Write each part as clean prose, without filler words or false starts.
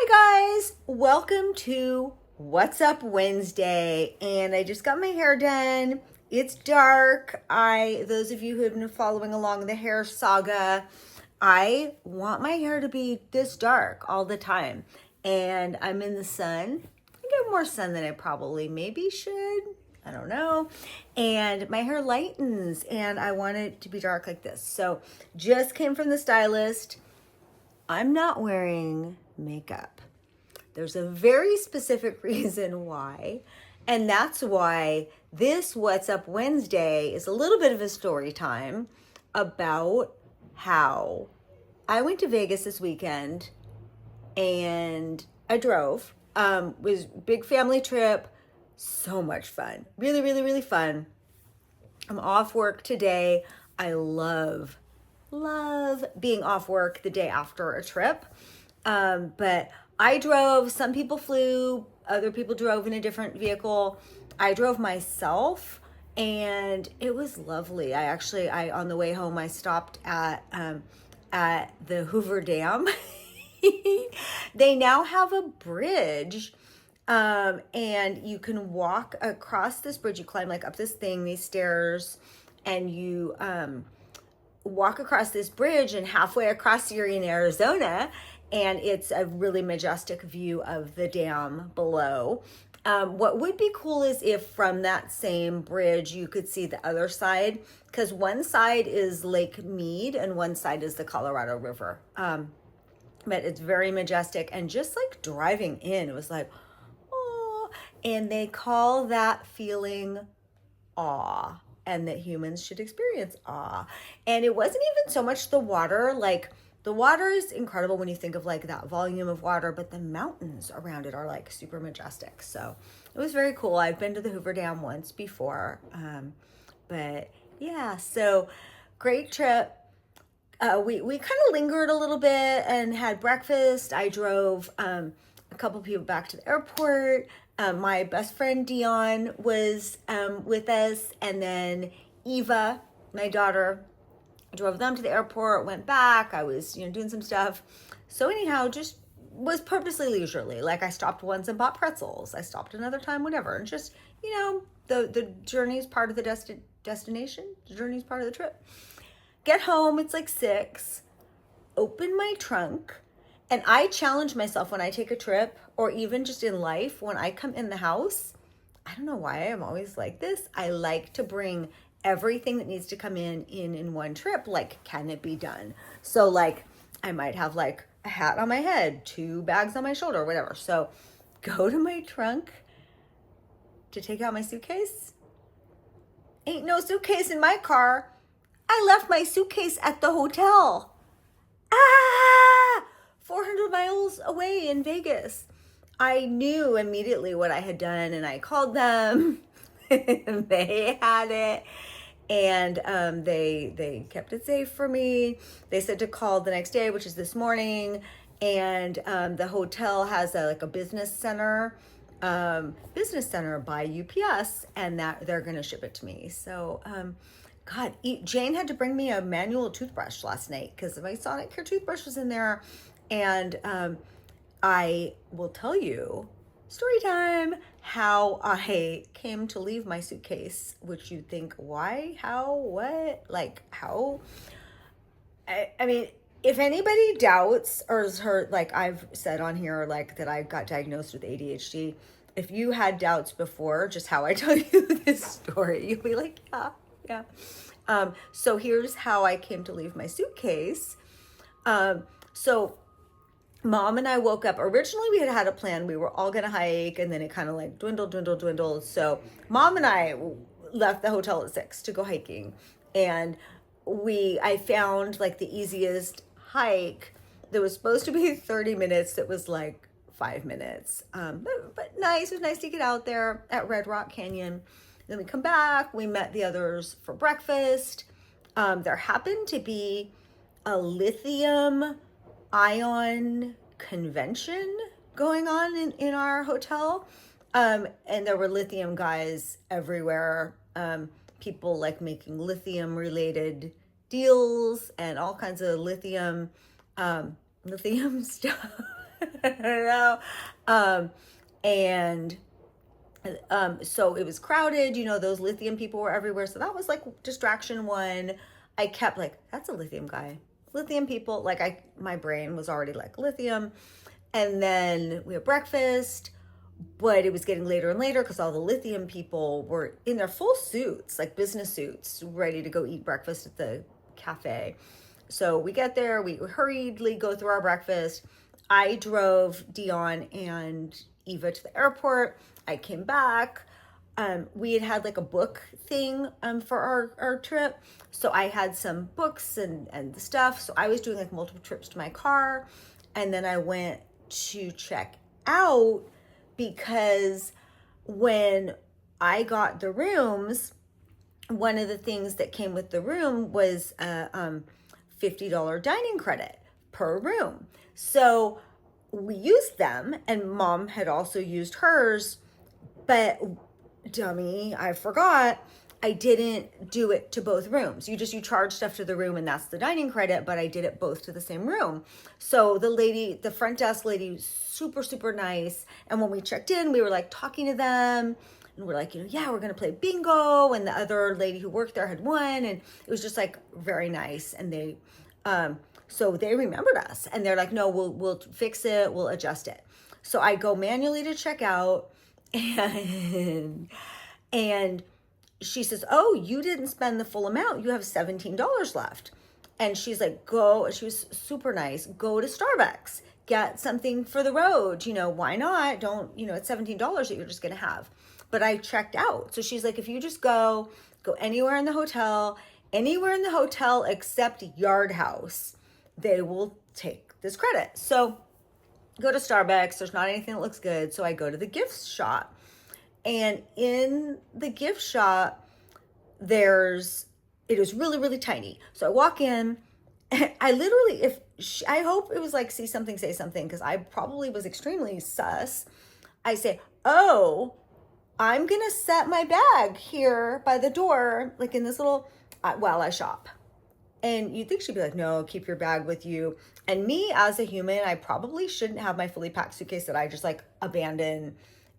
Hi guys, welcome to What's Up Wednesday, and I just got my hair done. It's dark. Those of you who have been following along the hair saga, I want my hair to be this dark all the time, and I'm in the sun. I get more sun than I probably maybe should. I don't know. And my hair lightens, and I want it to be dark like this. So just came from the stylist. I'm not wearing makeup. There's a very specific reason why, and that's why this What's Up Wednesday is a little bit of a story time about how I went to Vegas this weekend and I drove. It was a big family trip, so much fun. Really, really, really fun. I'm off work today. I love being off work the day after a trip. But I drove, some people flew, other people drove in a different vehicle. I drove myself and it was lovely. I on the way home, I stopped at the Hoover Dam. They now have a bridge. And you can walk across this bridge. You climb like up this thing, these stairs, and you, walk across this bridge, and halfway across you're in Arizona, and it's a really majestic view of the dam below. What would be cool is if from that same bridge you could see the other side, because one side is Lake Mead and one side is the Colorado River. But it's very majestic, and just like driving in, it was like, oh, and they call that feeling awe, and that humans should experience awe. And it wasn't even so much the water. Like, the water is incredible when you think of like that volume of water, but the mountains around it are like super majestic. So it was very cool. I've been to the Hoover Dam once before. But yeah, so great trip. We kind of lingered a little bit and had breakfast. I drove a couple people back to the airport. My best friend Dion was with us, and then Eva, my daughter, drove them to the airport, went back. I was, doing some stuff. So anyhow, just was purposely leisurely. Like, I stopped once and bought pretzels. I stopped another time, whatever. And just, the journey is part of the destination. The journey is part of the trip. Get home, it's like 6. Open my trunk. And I challenge myself when I take a trip, or even just in life, when I come in the house, I don't know why I'm always like this. I like to bring everything that needs to come in one trip. Like, can it be done? So like, I might have like a hat on my head, 2 bags on my shoulder, whatever. So go to my trunk to take out my suitcase. Ain't no suitcase in my car. I left my suitcase at the hotel. 400 miles away in Vegas. I knew immediately what I had done, and I called them. They had it, and they kept it safe for me. They said to call the next day, which is this morning, and the hotel has a business center by UPS, and that they're going to ship it to me. So God, Jane had to bring me a manual toothbrush last night because my Sonic Care toothbrush was in there. And I will tell you, story time, how I came to leave my suitcase, which you think, why, how, what, like how? I mean, if anybody doubts or has heard, like I've said on here, like that I got diagnosed with ADHD, if you had doubts before just how I tell you this story, you'll be like, yeah. So here's how I came to leave my suitcase. So Mom and I woke up. Originally, we had a plan. We were all going to hike, and then it kind of like dwindled. So Mom and I left the hotel at 6 to go hiking. And I found like the easiest hike that was supposed to be 30 minutes. That was like 5 minutes. But nice. It was nice to get out there at Red Rock Canyon. Then we come back. We met the others for breakfast. There happened to be a lithium ion convention going on in our hotel. And there were lithium guys everywhere. People like making lithium related deals and all kinds of lithium stuff. I don't know. And so it was crowded, those lithium people were everywhere. So that was like distraction one. I kept like, that's a lithium guy. Lithium people, like my brain was already like lithium. And then we had breakfast, but it was getting later and later because all the lithium people were in their full suits, like business suits, ready to go eat breakfast at the cafe. So we get there, we hurriedly go through our breakfast. I drove Dion and Eva to the airport. I came back. We had like a book thing for our trip. So I had some books and stuff. So I was doing like multiple trips to my car. And then I went to check out because when I got the rooms, one of the things that came with the room was a $50 dining credit per room. So we used them, and Mom had also used hers, but dummy, I forgot. I didn't do it to both rooms. You charge stuff to the room and that's the dining credit, but I did it both to the same room. So the front desk lady, super, super nice. And when we checked in, we were like talking to them and we're like, yeah, we're going to play bingo. And the other lady who worked there had won. And it was just like very nice. And so they remembered us and they're like, no, we'll fix it. We'll adjust it. So I go manually to check out and she says, oh, you didn't spend the full amount. You have $17 left. And she's like, she was super nice. Go to Starbucks, get something for the road. Why not? Don't, it's $17 that you're just going to have. But I checked out. So she's like, if you just go anywhere in the hotel except Yard House, they will take this credit. So go to Starbucks. There's not anything that looks good. So I go to the gift shop. And in the gift shop, it is really, really tiny. So I walk in, and I literally, I hope it was like, see something, say something, because I probably was extremely sus. I say, oh, I'm going to set my bag here by the door, like in this little, while I shop. And you'd think she'd be like, no, keep your bag with you. And me as a human, I probably shouldn't have my fully packed suitcase that I just like abandon.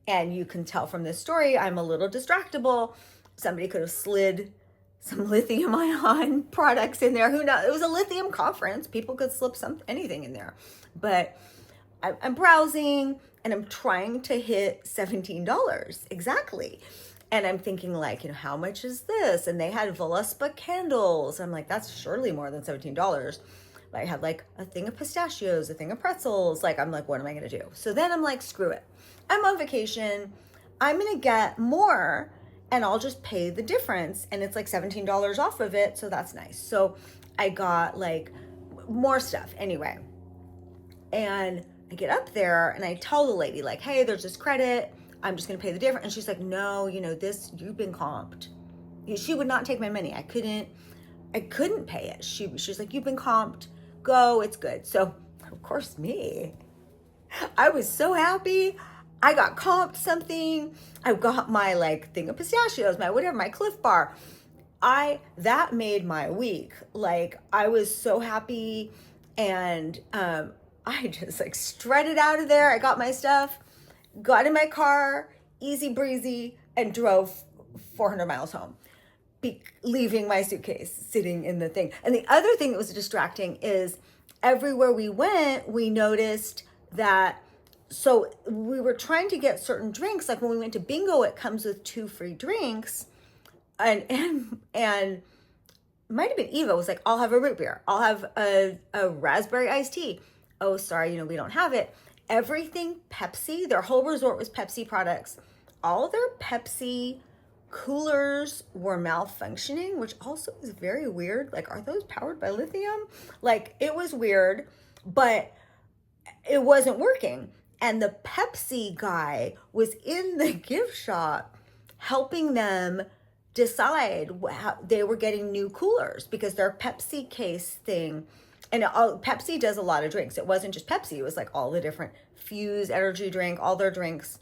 And you can tell from this story, I'm a little distractible. Somebody could have slid some lithium ion products in there. Who knows? It was a lithium conference. People could slip anything in there. But I'm browsing and I'm trying to hit $17 exactly. And I'm thinking like, how much is this? And they had Veluspa candles. I'm like, that's surely more than $17. But I had like a thing of pistachios, a thing of pretzels. Like, I'm like, what am I going to do? So then I'm like, screw it. I'm on vacation. I'm going to get more and I'll just pay the difference. And it's like $17 off of it. So that's nice. So I got like more stuff anyway. And I get up there and I tell the lady like, hey, there's this credit. I'm just going to pay the difference. And she's like, no, you've been comped. She would not take my money. I couldn't pay it. She's like, you've been comped. Go, it's good. So of course I was so happy. I got comped something. I got my like thing of pistachios, my Cliff Bar. That made my week. Like I was so happy and I just like strutted out of there. I got my stuff, got in my car, easy breezy, and drove 400 miles home, leaving my suitcase sitting in the thing. And the other thing that was distracting is everywhere we went, we noticed that, so we were trying to get certain drinks. Like when we went to bingo, it comes with 2 free drinks. And might have been Eva was like, I'll have a root beer. I'll have a raspberry iced tea. Oh, sorry, we don't have it. Everything Pepsi, their whole resort was Pepsi products. All their Pepsi coolers were malfunctioning, which also is very weird. Like, are those powered by lithium? Like, it was weird, but it wasn't working. And the Pepsi guy was in the gift shop helping them decide how they were getting new coolers because their Pepsi case thing, and Pepsi does a lot of drinks. It wasn't just Pepsi. It was like all the different Fuse energy drink, all their drinks.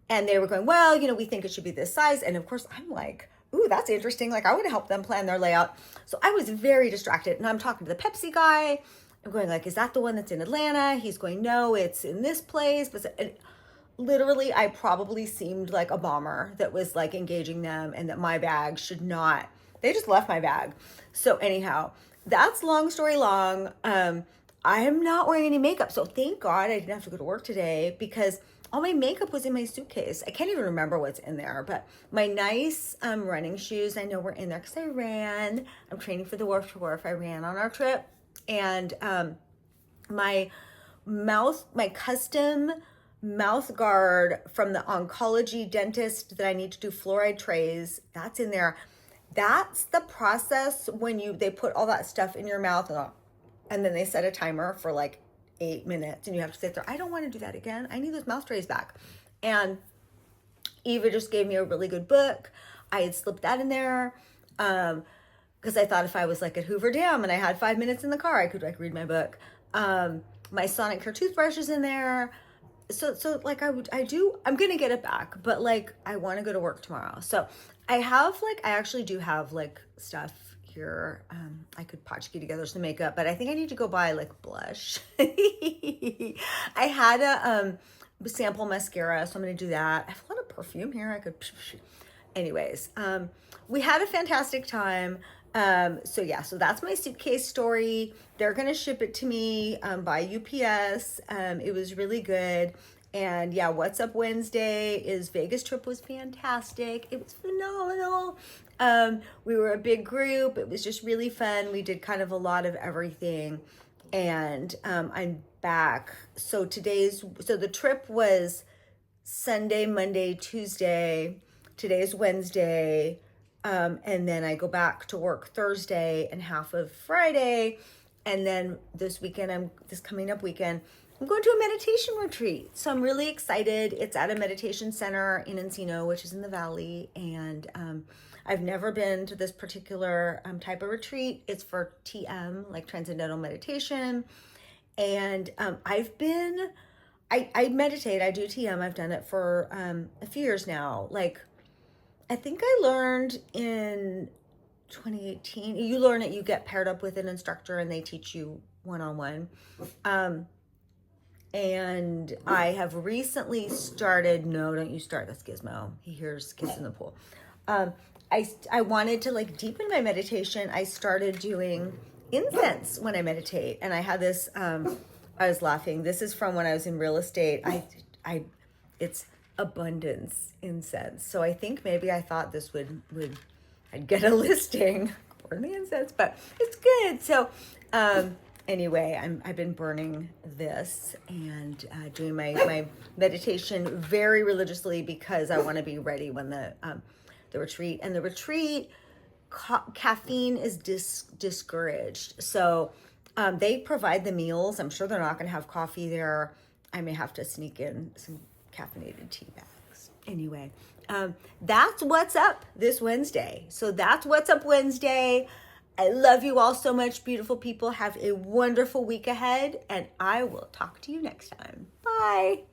And they were going, well, we think it should be this size. And of course I'm like, ooh, that's interesting. Like I would help them plan their layout. So I was very distracted and I'm talking to the Pepsi guy I'm going like, is that the one that's in Atlanta? He's going, no, it's in this place. But literally, I probably seemed like a bomber that was like engaging them, and that my bag should not, they just left my bag. So anyhow, that's long story long. I am not wearing any makeup. So thank God I didn't have to go to work today, because all my makeup was in my suitcase. I can't even remember what's in there, but my nice running shoes, I know were in there because I ran. I'm training for the Wharf to Wharf. I ran on our trip. And my custom mouth guard from the oncology dentist that I need to do fluoride trays, that's in there. That's the process when they put all that stuff in your mouth, and then they set a timer for like 8 minutes and you have to sit there. I don't want to do that again. I need those mouth trays back. And Eva just gave me a really good book. I had slipped that in there because I thought if I was like at Hoover Dam and I had 5 minutes in the car, I could like read my book. My Sonic Care toothbrush is in there. So like I'm gonna get it back, but like I want to go to work tomorrow. So I actually do have like stuff here. I could potchkey together some makeup, but I think I need to go buy like blush. I had a sample mascara, so I'm gonna do that. I have a lot of perfume here. I could, anyways, we had a fantastic time. So yeah, so that's my suitcase story. They're going to ship it to me, by UPS. It was really good. And yeah, What's Up Wednesday is Vegas trip was fantastic. It was phenomenal. We were a big group. It was just really fun. We did kind of a lot of everything, and, I'm back. So the trip was Sunday, Monday, Tuesday. Today's Wednesday. And then I go back to work Thursday and half of Friday. And then this coming up weekend, I'm going to a meditation retreat. So I'm really excited. It's at a meditation center in Encino, which is in the Valley. And I've never been to this particular type of retreat. It's for TM, like Transcendental Meditation. And I meditate, I do TM. I've done it for a few years now. Like, I think I learned in 2018, you learn it, you get paired up with an instructor and they teach you one-on-one. And I have recently started, no, don't you start, that's Gizmo. He hears kids in the pool. I wanted to like deepen my meditation. I started doing incense when I meditate. And I had this, I was laughing. This is from when I was in real estate. It's abundance incense. So I think maybe I thought this I'd get a listing for the incense, but it's good. So anyway, I've been burning this and doing my meditation very religiously because I want to be ready when the retreat, and the retreat caffeine is discouraged. So they provide the meals. I'm sure they're not going to have coffee there. I may have to sneak in some caffeinated tea bags. Anyway, that's what's up this Wednesday. So that's What's Up Wednesday. I love you all so much, beautiful people. Have a wonderful week ahead, and I will talk to you next time. Bye.